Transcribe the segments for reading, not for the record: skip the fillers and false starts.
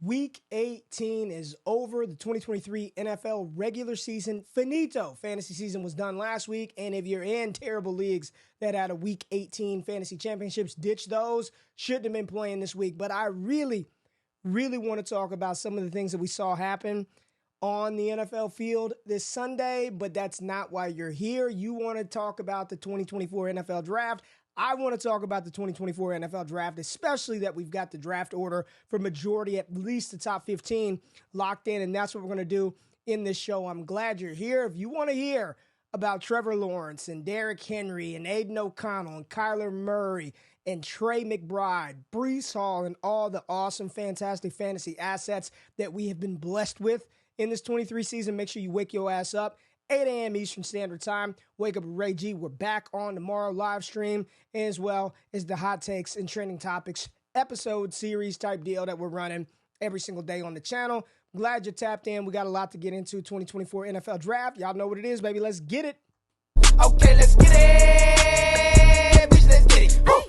Week 18 is over. The 2023 NFL regular season finito. Fantasy season was done last week, and if you're in terrible leagues that had a Week 18 fantasy championships, ditch those. Shouldn't have been playing this week, but I really want to talk about some of the things that we saw happen on the NFL field this Sunday, but that's not why you're here. You want to talk about the 2024 NFL Draft. I want to talk about the 2024 NFL Draft, especially that we've got the draft order for majority, at least the top 15, locked in, and that's what we're going to do in this show. I'm glad you're here. If you want to hear about Trevor Lawrence and Derrick Henry and Aiden O'Connell and Kyler Murray and Trey McBride, Breece Hall, and all the awesome, fantastic fantasy assets that we have been blessed with in this 23 season, make sure you wake your ass up. 8 a.m. Eastern Standard Time. Wake up with Ray G. We're back on tomorrow live stream, as well as the hot takes and trending topics episode series type deal that we're running every single day on the channel. Glad you're tapped in. We got a lot to get into. 2024 NFL Draft. Y'all know what it is, baby. Let's get it. Okay, let's get it. Bitch, let's get it. Woo!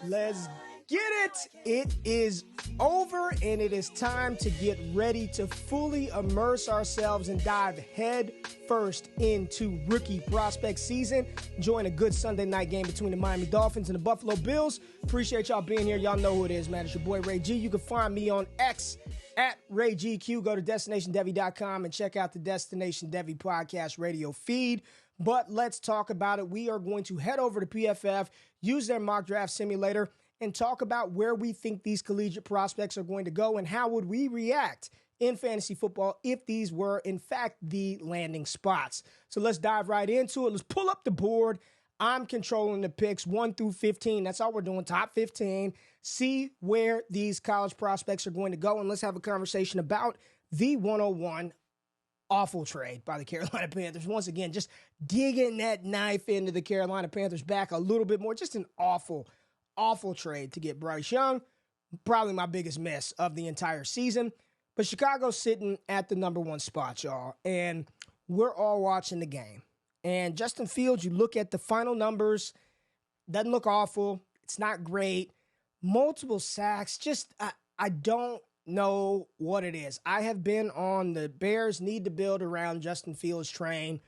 Let's get it. It is over, and it is time to get ready to fully immerse ourselves and dive head first into rookie prospect season. Enjoying a good Sunday night game between the Miami Dolphins and the Buffalo Bills. Appreciate y'all being here. Y'all know who it is, man. It's your boy Ray G. You can find me on X at RayGQ. Go to DestinationDevy.com and check out the Destination Devy podcast radio feed. But let's talk about it. We are going to head over to PFF, use their mock draft simulator, and talk about where we think these collegiate prospects are going to go and how would we react in fantasy football if these were, in fact, the landing spots. So let's dive right into it. Let's pull up the board. I'm controlling the picks 1 through 15. That's all we're doing, top 15. See where these college prospects are going to go, and let's have a conversation about the 101 awful trade by the Carolina Panthers. Once again, just digging that knife into the Carolina Panthers back a little bit more. Just an awful trade to get Bryce Young. Probably my biggest miss of the entire season. But Chicago's sitting at the number one spot, y'all. And we're all watching the game. And Justin Fields, you look at the final numbers, doesn't look awful. It's not great. Multiple sacks. Just, I don't know what it is. I have been on the Bears need to build around Justin Fields train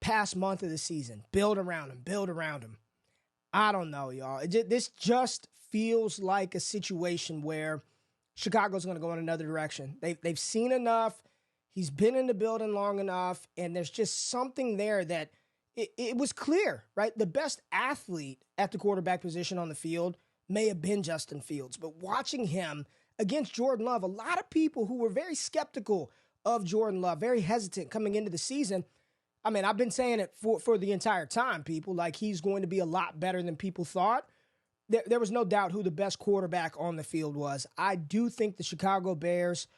past month of the season. Build around him. I don't know, y'all. This just feels like a situation where Chicago's going to go in another direction. They've seen enough. He's been in the building long enough, and there's just something there that it was clear, right? The best athlete at the quarterback position on the field may have been Justin Fields, but watching him against Jordan Love, a lot of people who were very skeptical of Jordan Love, very hesitant coming into the season. I mean, I've been saying it for the entire time, people. Like, he's going to be a lot better than people thought. There was no doubt who the best quarterback on the field was. I do think the Chicago Bears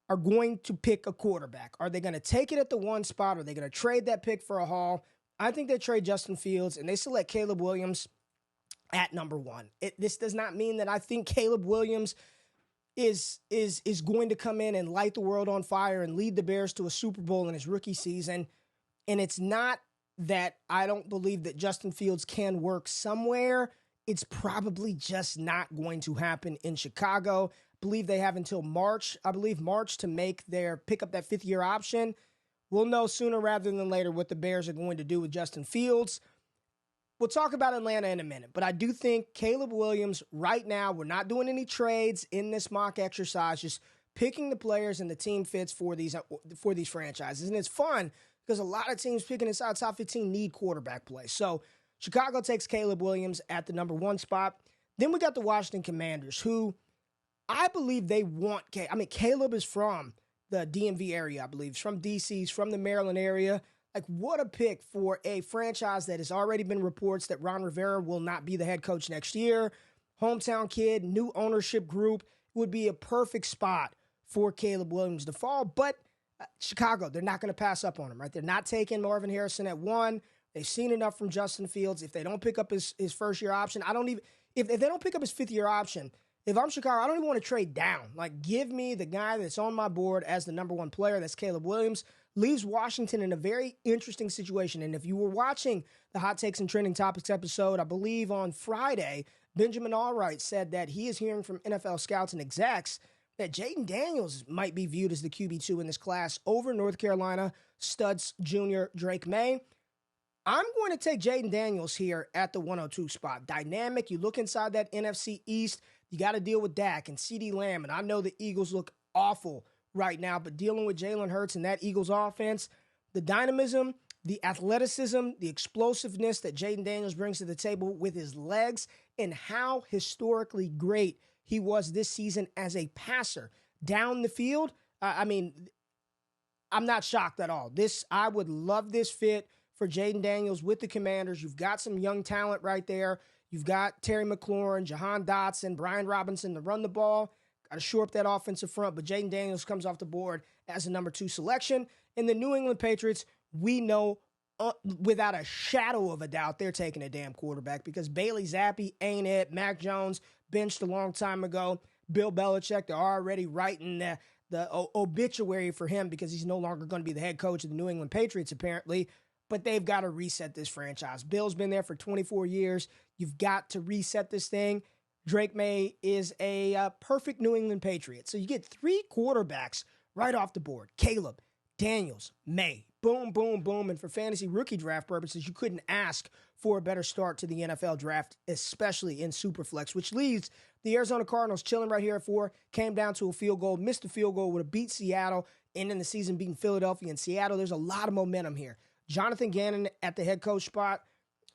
are going to pick a quarterback. Are they going to take it at the one spot? Are they going to trade that pick for a haul? I think they trade Justin Fields, and they select Caleb Williams at number one. This does not mean that I think Caleb Williams is going to come in and light the world on fire and lead the Bears to a Super Bowl in his rookie season. And it's not that I don't believe that Justin Fields can work somewhere. It's probably just not going to happen in Chicago. I believe they have until March, to pick up that fifth-year option. We'll know sooner rather than later what the Bears are going to do with Justin Fields. We'll talk about Atlanta in a minute, but I do think Caleb Williams right now, we're not doing any trades in this mock exercise, just picking the players and the team fits for these franchises. And it's fun because a lot of teams picking inside top 15 need quarterback play. So Chicago takes Caleb Williams at the number one spot. Then we got the Washington Commanders, who I believe they want. Caleb is from the DMV area, I believe. He's from D.C., he's from the Maryland area. Like, what a pick for a franchise that has already been reports that Ron Rivera will not be the head coach next year. Hometown kid, new ownership group, would be a perfect spot for Caleb Williams to fall. But Chicago, they're not going to pass up on him, right? They're not taking Marvin Harrison at 1. They've seen enough from Justin Fields. If they don't pick up his first-year option, if they don't pick up his fifth-year option, if I'm Chicago, I don't even want to trade down. Like, give me the guy that's on my board as the number one player. That's Caleb Williams. Leaves Washington in a very interesting situation. And if you were watching the Hot Takes and Trending Topics episode, I believe on Friday, Benjamin Allwright said that he is hearing from NFL scouts and execs that Jayden Daniels might be viewed as the QB2 in this class over North Carolina studs junior Drake Maye. I'm going to take Jayden Daniels here at the 102 spot. Dynamic. You look inside that NFC East, you got to deal with Dak and CeeDee Lamb. And I know the Eagles look awful right now, but dealing with Jalen Hurts and that Eagles offense, the dynamism, the athleticism, the explosiveness that Jayden Daniels brings to the table with his legs, and how historically great he was this season as a passer down the field. I'm not shocked at all. I would love this fit for Jayden Daniels with the Commanders. You've got some young talent right there. You've got Terry McLaurin, Jahan Dotson, Brian Robinson to run the ball. Got to shore up that offensive front, but Jayden Daniels comes off the board as a number 2 selection. In the New England Patriots, we know without a shadow of a doubt they're taking a damn quarterback because Bailey Zappi ain't it. Mac Jones benched a long time ago. Bill Belichick, they're already writing the obituary for him because he's no longer going to be the head coach of the New England Patriots apparently. But they've got to reset this franchise. Bill's been there for 24 years. You've got to reset this thing. Drake Maye is a perfect New England Patriot. So you get 3 quarterbacks right off the board. Caleb, Daniels, Maye. Boom, boom, boom. And for fantasy rookie draft purposes, you couldn't ask for a better start to the NFL draft, especially in Superflex, which leaves the Arizona Cardinals chilling right here at 4. Came down to a field goal, missed a field goal, would have beat Seattle, ending the season beating Philadelphia and Seattle. There's a lot of momentum here. Jonathan Gannon at the head coach spot.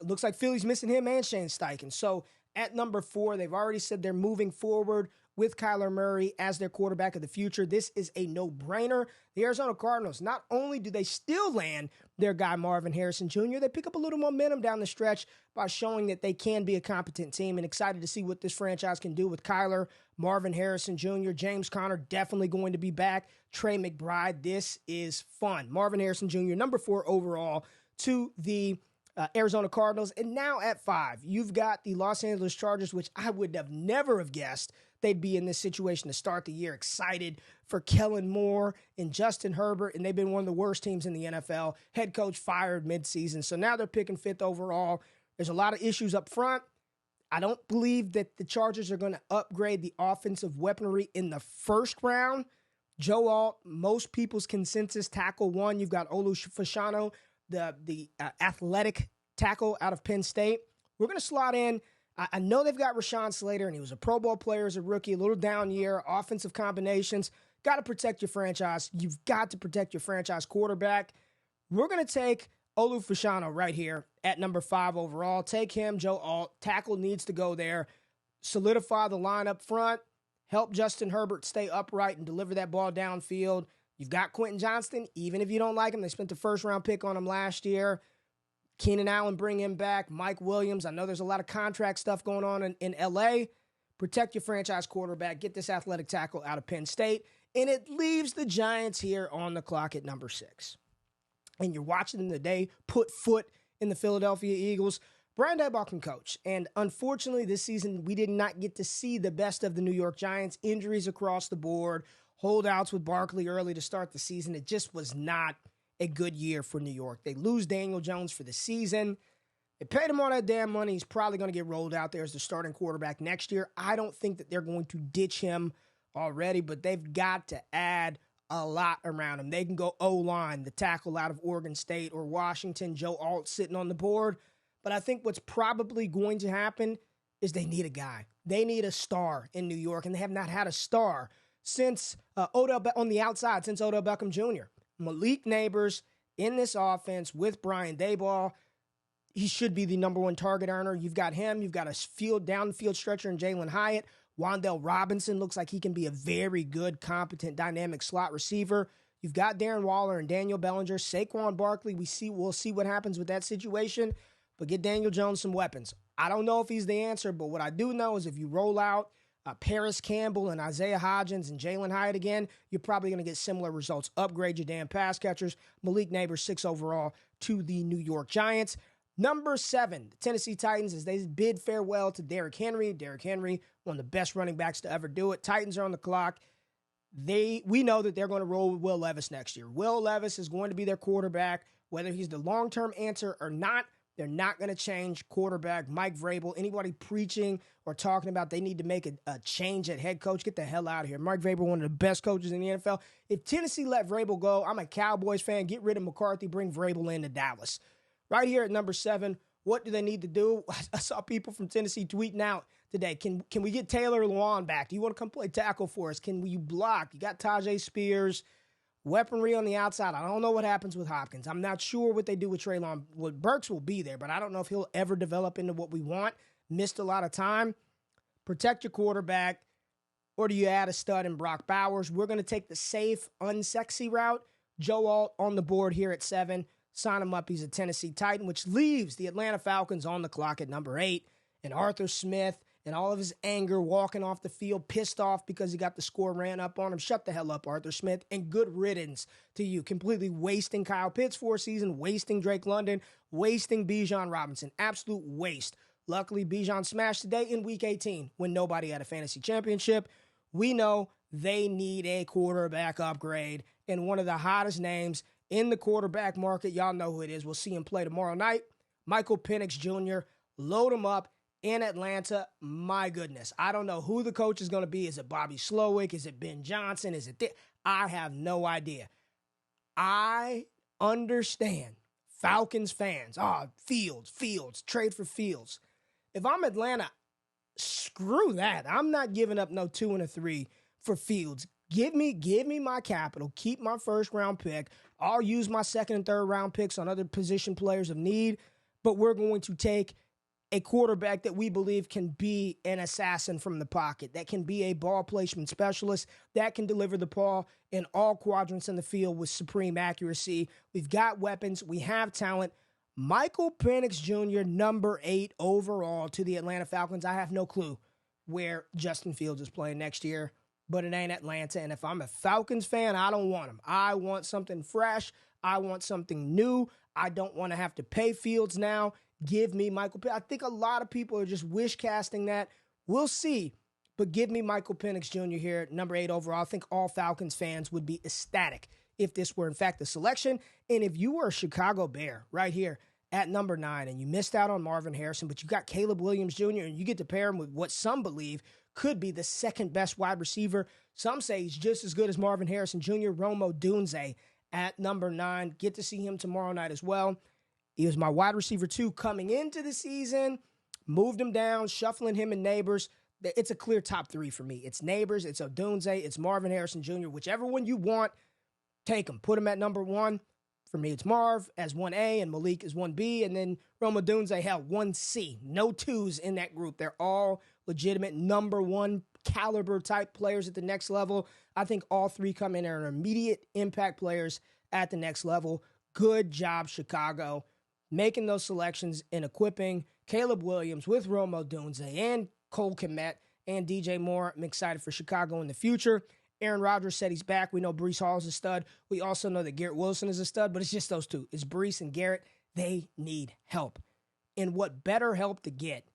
It looks like Philly's missing him and Shane Steichen. So at number 4, they've already said they're moving forward with Kyler Murray as their quarterback of the future. This is a no-brainer. The Arizona Cardinals, not only do they still land their guy Marvin Harrison Jr., they pick up a little momentum down the stretch by showing that they can be a competent team, and excited to see what this franchise can do with Kyler, Marvin Harrison Jr., James Conner definitely going to be back, Trey McBride. This is fun. Marvin Harrison Jr., number 4 overall to the Arizona Cardinals. And now at 5, you've got the Los Angeles Chargers, which I would have never have guessed they'd be in this situation to start the year. Excited for Kellen Moore and Justin Herbert, and they've been one of the worst teams in the NFL. Head coach fired midseason, so now they're picking 5th overall. There's a lot of issues up front. I don't believe that the Chargers are going to upgrade the offensive weaponry in the first round. Joe Alt, most people's consensus, tackle 1. You've got Olu Fashanu, the athletic tackle out of Penn State. We're going to slot in. I know they've got Rashawn Slater, and he was a Pro Bowl player as a rookie, a little down year, offensive combinations. Got to protect your franchise. You've got to protect your franchise quarterback. We're going to take Olu Fashanu right here at number 5 overall. Take him, Joe Alt. Tackle needs to go there. Solidify the line up front. Help Justin Herbert stay upright and deliver that ball downfield. You've got Quentin Johnston, even if you don't like him. They spent the first-round pick on him last year. Keenan Allen, bring him back. Mike Williams, I know there's a lot of contract stuff going on in L.A. Protect your franchise quarterback. Get this athletic tackle out of Penn State. And it leaves the Giants here on the clock at number 6. And you're watching them today put foot in the Philadelphia Eagles. Brian Daboll can coach. And unfortunately, this season, we did not get to see the best of the New York Giants. Injuries across the board. Holdouts with Barkley early to start the season. It just was not a good year for New York. They lose Daniel Jones for the season. They paid him all that damn money. He's probably going to get rolled out there as the starting quarterback next year. I don't think that they're going to ditch him already, but they've got to add a lot around him. They can go O-line, the tackle out of Oregon State or Washington, Joe Alt sitting on the board. But I think what's probably going to happen is they need a guy. They need a star in New York, and they have not had a star since Odell Beckham Jr. Malik Nabers in this offense with Brian Daboll. He should be the number 1 target earner. You've got him. You've got a downfield stretcher in Jalen Hyatt. Wandale Robinson looks like he can be a very good, competent, dynamic slot receiver. You've got Darren Waller and Daniel Bellinger. Saquon Barkley, we'll see what happens with that situation. But get Daniel Jones some weapons. I don't know if he's the answer, but what I do know is if you roll out Paris Campbell and Isaiah Hodgins and Jalen Hyatt again, you're probably going to get similar results. Upgrade your damn pass catchers. Malik Nabers, 6 overall to the New York Giants. Number 7, the Tennessee Titans, as they bid farewell to Derrick Henry. Derrick Henry, one of the best running backs to ever do it. Titans are on the clock. We know that they're going to roll with Will Levis next year. Will Levis is going to be their quarterback. Whether he's the long-term answer or not, They're not going to change quarterback. Mike Vrabel, anybody preaching or talking about they need to make a change at head coach, get the hell out of here. Mike Vrabel, one of the best coaches in the NFL. If Tennessee let Vrabel go, I'm a Cowboys fan. Get rid of McCarthy, bring Vrabel into Dallas. Right here at number 7, what do they need to do? I saw people from Tennessee tweeting out today. Can we get Taylor Lewan back? Do you want to come play tackle for us? Can you block? You got Tajay Spears. Weaponry on the outside. I don't know what happens with Hopkins. I'm not sure what they do with Treylon. Well, Burks will be there, but I don't know if he'll ever develop into what we want. Missed a lot of time. Protect your quarterback, or do you add a stud in Brock Bowers? We're going to take the safe, unsexy route. Joe Alt on the board here at 7. Sign him up. He's a Tennessee Titan, which leaves the Atlanta Falcons on the clock at number 8. And Arthur Smith and all of his anger walking off the field, pissed off because he got the score ran up on him. Shut the hell up, Arthur Smith, and good riddance to you. Completely wasting Kyle Pitts for a season, wasting Drake London, wasting Bijan Robinson. Absolute waste. Luckily, Bijan smashed today in Week 18 when nobody had a fantasy championship. We know they need a quarterback upgrade, and one of the hottest names in the quarterback market, y'all know who it is. We'll see him play tomorrow night. Michael Penix Jr., load him up. In Atlanta, my goodness. I don't know who the coach is going to be. Is it Bobby Slowick? Is it Ben Johnson? Is it I have no idea. I understand Falcons fans. Fields, trade for Fields. If I'm Atlanta, screw that. I'm not giving up no 2 and a 3 for Fields. Give me my capital. Keep my first round pick. I'll use my second and third round picks on other position players of need, but we're going to take a quarterback that we believe can be an assassin from the pocket, that can be a ball placement specialist, that can deliver the ball in all quadrants in the field with supreme accuracy. We've got weapons. We have talent. Michael Penix Jr., number 8 overall to the Atlanta Falcons. I have no clue where Justin Fields is playing next year, but it ain't Atlanta. And if I'm a Falcons fan, I don't want him. I want something fresh. I want something new. I don't want to have to pay Fields now. Give me Michael Penix. I think a lot of people are just wish casting that. We'll see. But give me Michael Penix Jr. here at number 8 overall. I think all Falcons fans would be ecstatic if this were, in fact, the selection. And if you were a Chicago Bear right here at number 9 and you missed out on Marvin Harrison, but you got Caleb Williams Jr. and you get to pair him with what some believe could be the second best wide receiver. Some say he's just as good as Marvin Harrison Jr. Odunze at number 9. Get to see him tomorrow night as well. He was my wide receiver 2 coming into the season. Moved him down, shuffling him and Nabers. It's a clear top 3 for me. It's Nabers, it's Odunze, it's Marvin Harrison Jr. Whichever one you want, take him. Put him at number 1. For me, it's Marv as 1A and Malik as 1B. And then Odunze, 1C. No 2s in that group. They're all legitimate number 1 caliber type players at the next level. I think all 3 come in and are immediate impact players at the next level. Good job, Chicago, making those selections and equipping Caleb Williams with Odunze and Cole Kmet and DJ Moore. I'm excited for Chicago in the future. Aaron Rodgers said he's back. We know Breece Hall is a stud. We also know that Garrett Wilson is a stud, but it's just those 2. It's Breece and Garrett. They need help. And what better help to get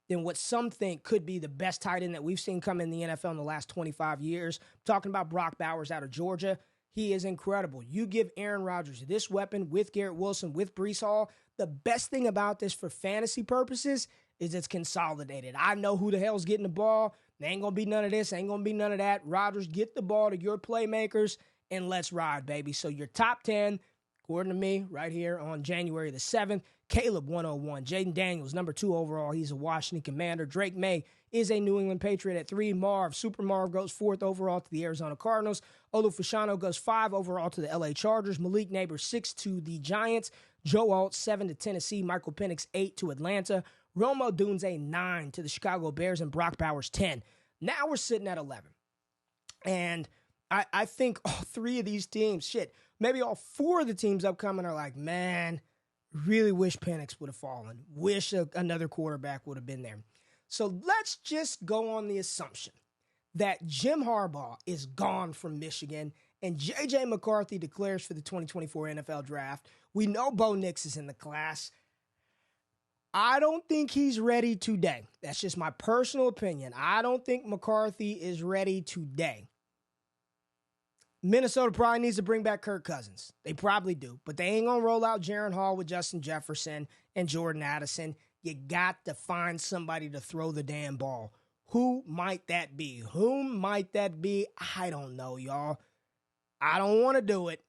than what some think could be the best tight end that we've seen come in the NFL in the last 25 years. I'm talking about Brock Bowers out of Georgia. He is incredible. You give Aaron Rodgers this weapon with Garrett Wilson, with Breece Hall. The best thing about this for fantasy purposes is it's consolidated. I know who the hell's getting the ball. There ain't going to be none of this. Ain't going to be none of that. Rodgers, get the ball to your playmakers, and let's ride, baby. So your top 10, according to me, right here on January the 7th, Caleb, 101. Jayden Daniels, number 2 overall. He's a Washington Commander. Drake Maye is a New England Patriot at 3. Super Marv goes 4th overall to the Arizona Cardinals. Olu Fashanu goes 5 overall to the LA Chargers. Malik Nabers, 6 to the Giants. Joe Alt, 7 to Tennessee. Michael Penix, 8 to Atlanta. Odunze, 9 to the Chicago Bears. And Brock Bowers, 10. Now we're sitting at 11. And I think all 3 of these teams, maybe all 4 of the teams upcoming are like, man, really wish Penix would have fallen. Wish another quarterback would have been there. So let's just go on the assumption that Jim Harbaugh is gone from Michigan and J.J. McCarthy declares for the 2024 NFL Draft. We know Bo Nix is in the class. I don't think he's ready today. That's just my personal opinion. I don't think McCarthy is ready today. Minnesota probably needs to bring back Kirk Cousins. They probably do, but they ain't going to roll out Jaron Hall with Justin Jefferson and Jordan Addison. You got to find somebody to throw the damn ball. Who might that be? Whom might that be? I don't know, y'all. I don't want to do it.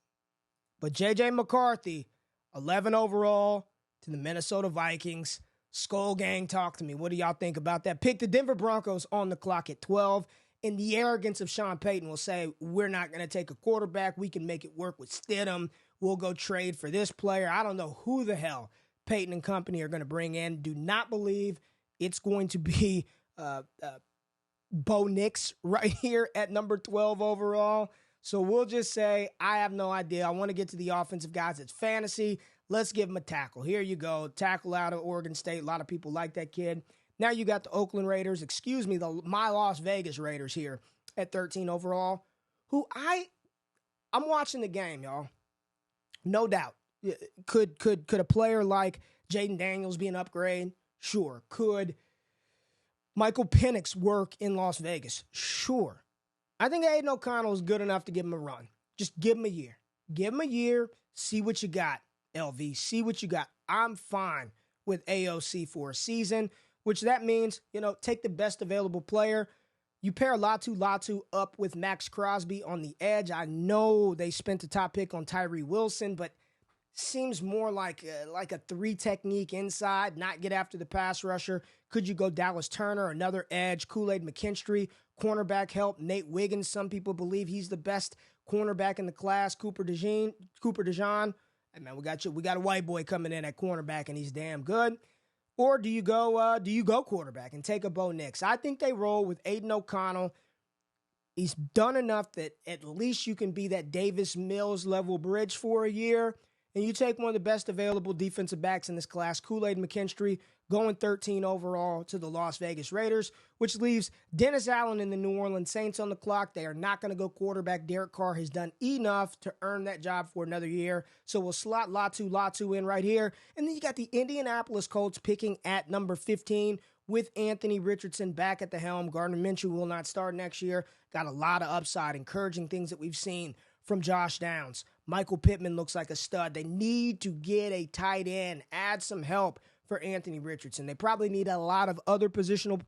But J.J. McCarthy, 11 overall to the Minnesota Vikings. Skull Gang, talk to me. What do y'all think about that? Pick the Denver Broncos on the clock at 12. And the arrogance of Sean Payton will say, we're not going to take a quarterback. We can make it work with Stidham. We'll go trade for this player. I don't know who the hell Payton and company are going to bring in. Do not believe it's going to be Bo Nix right here at number 12 overall. So we'll just say, I have no idea. I want to get to the offensive guys. It's fantasy. Let's give him a tackle. Here you go. Tackle out of Oregon State. A lot of people like that kid. Now you got the Oakland Raiders, my Las Vegas Raiders here at 13 overall, who I'm watching the game, y'all. No doubt. Could a player like Jayden Daniels be an upgrade? Sure. Could Michael Penix work in Las Vegas? Sure. I think Aiden O'Connell is good enough to give him a run. Just give him a year. Give him a year. See what you got, LV. See what you got. I'm fine with AOC for a season, which that means, take the best available player. You pair Latu up with Max Crosby on the edge. I know they spent the top pick on Tyree Wilson, but seems more like a 3 technique inside, not get after the pass rusher. Could you go Dallas Turner, another edge, Kool-Aid McKinstry, cornerback help, Nate Wiggins. Some people believe he's the best cornerback in the class. Cooper DeJean. Hey man, we got a white boy coming in at cornerback and he's damn good. Or do you go quarterback and take a Bo Nix? I think they roll with Aiden O'Connell. He's done enough that at least you can be that Davis Mills level bridge for a year. And you take one of the best available defensive backs in this class, Kool-Aid McKinstry, going 13 overall to the Las Vegas Raiders, which leaves Dennis Allen and the New Orleans Saints on the clock. They are not going to go quarterback. Derek Carr has done enough to earn that job for another year. So we'll slot Latu in right here. And then you got the Indianapolis Colts picking at number 15 with Anthony Richardson back at the helm. Gardner Minshew will not start next year. Got a lot of upside, encouraging things that we've seen from Josh Downs. Michael Pittman looks like a stud. They need to get a tight end, add some help for Anthony Richardson. They probably need a lot of other position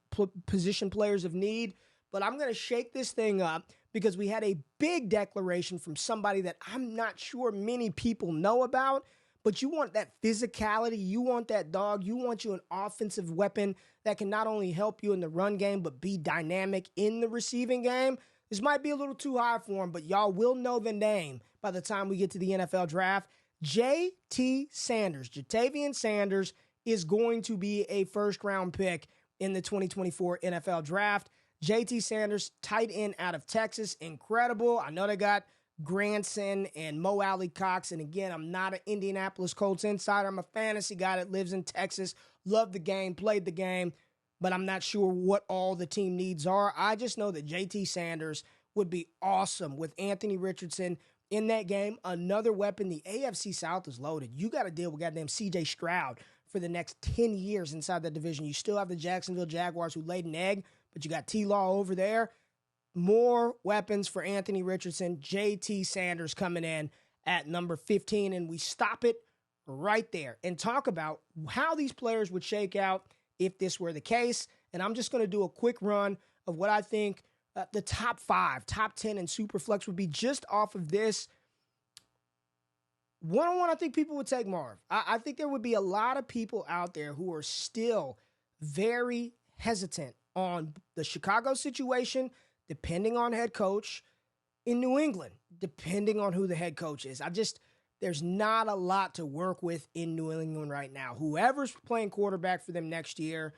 players of need, but I'm going to shake this thing up because we had a big declaration from somebody that I'm not sure many people know about, but you want that physicality, you want that dog, you want you an offensive weapon that can not only help you in the run game, but be dynamic in the receiving game. This might be a little too high for him, but y'all will know the name by the time we get to the NFL draft. J.T. Sanders, Jatavian Sanders, is going to be a first-round pick in the 2024 NFL draft. J.T. Sanders, tight end out of Texas, incredible. I know they got Granson and Mo Alley Cox, and again, I'm not an Indianapolis Colts insider. I'm a fantasy guy that lives in Texas, loved the game, played the game, but I'm not sure what all the team needs are. I just know that J.T. Sanders would be awesome with Anthony Richardson in that game. Another weapon. The AFC South is loaded. You got to deal with goddamn C.J. Stroud for the next 10 years inside that division. You still have the Jacksonville Jaguars who laid an egg, but you got T-Law over there. More weapons for Anthony Richardson. J.T. Sanders coming in at number 15, and we stop it right there and talk about how these players would shake out if this were the case. And I'm just going to do a quick run of what I think the top 5, top 10 in Superflex would be just off of this. One-on-one, I think people would take Marv. I think there would be a lot of people out there who are still very hesitant on the Chicago situation, depending on head coach, in New England, depending on who the head coach is. There's not a lot to work with in New England right now. Whoever's playing quarterback for them next year,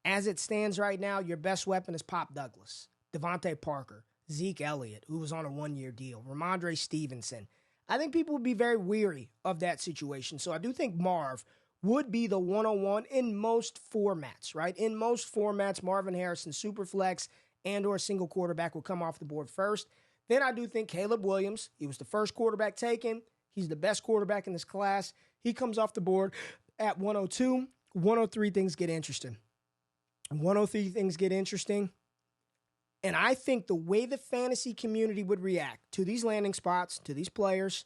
as it stands right now, your best weapon is Pop Douglas, Devontae Parker, Zeke Elliott, who was on a 1-year deal, Ramondre Stevenson. I think people would be very weary of that situation. So I do think Marv would be the one-on-one in most formats, right? In most formats, Marvin Harrison, Superflex, and or single quarterback will come off the board first. Then I do think Caleb Williams, he was the first quarterback taken. He's the best quarterback in this class. He comes off the board at 102. 103 things get interesting. 103 things get interesting. And I think the way the fantasy community would react to these landing spots, to these players,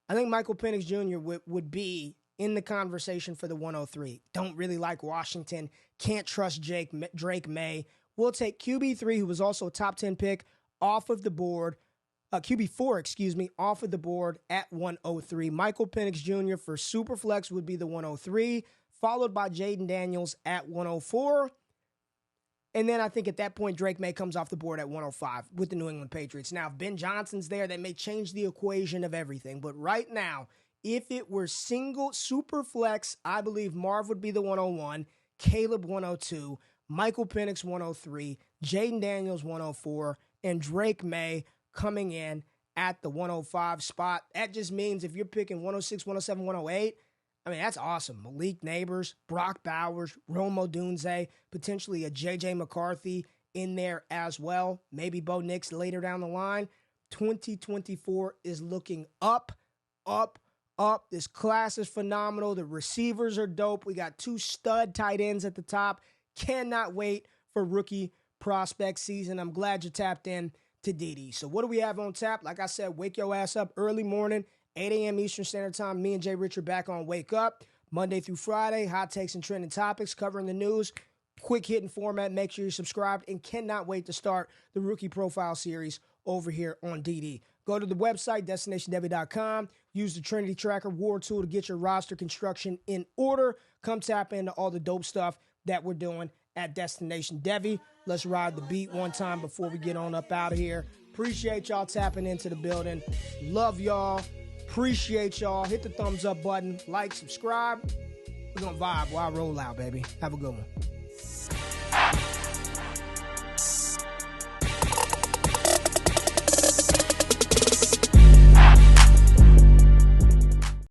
I think Michael Penix Jr. would be in the conversation for the 103. Don't really like Washington. Can't trust Drake Maye. We'll take QB3, who was also a top 10 pick, off of the board. QB4, off of the board at 103. Michael Penix Jr. for Superflex would be the 103, followed by Jayden Daniels at 104. And then I think at that point, Drake Maye comes off the board at 105 with the New England Patriots. Now, if Ben Johnson's there, that may change the equation of everything. But right now, if it were single super flex, I believe Marv would be the 101, Caleb 102, Michael Penix 103, Jayden Daniels 104, and Drake Maye coming in at the 105 spot. That just means if you're picking 106, 107, 108, I mean, that's awesome. Malik, Nabers, Brock Bowers, Odunze, potentially a J.J. McCarthy in there as well. Maybe Bo Nix later down the line. 2024 is looking up. This class is phenomenal. The receivers are dope. We got 2 stud tight ends at the top. Cannot wait for rookie prospect season. I'm glad you tapped in to DD. So what do we have on tap? Like I said, wake your ass up early morning. 8 a.m. Eastern Standard Time, me and Jay Richard back on Wake Up, Monday through Friday, hot takes and trending topics, covering the news, quick hitting format. Make sure you're subscribed and cannot wait to start the Rookie Profile Series over here on DD. Go to the website, DestinationDevy.com. Use the Trinity Tracker War Tool to get your roster construction in order. Come tap into all the dope stuff that we're doing at Destination Devy. Let's ride the beat one time before we get on up out of here. Appreciate y'all tapping into the building. Love y'all. Appreciate y'all. Hit the thumbs up button. Like, subscribe. We're going to vibe while I roll out, baby. Have a good one.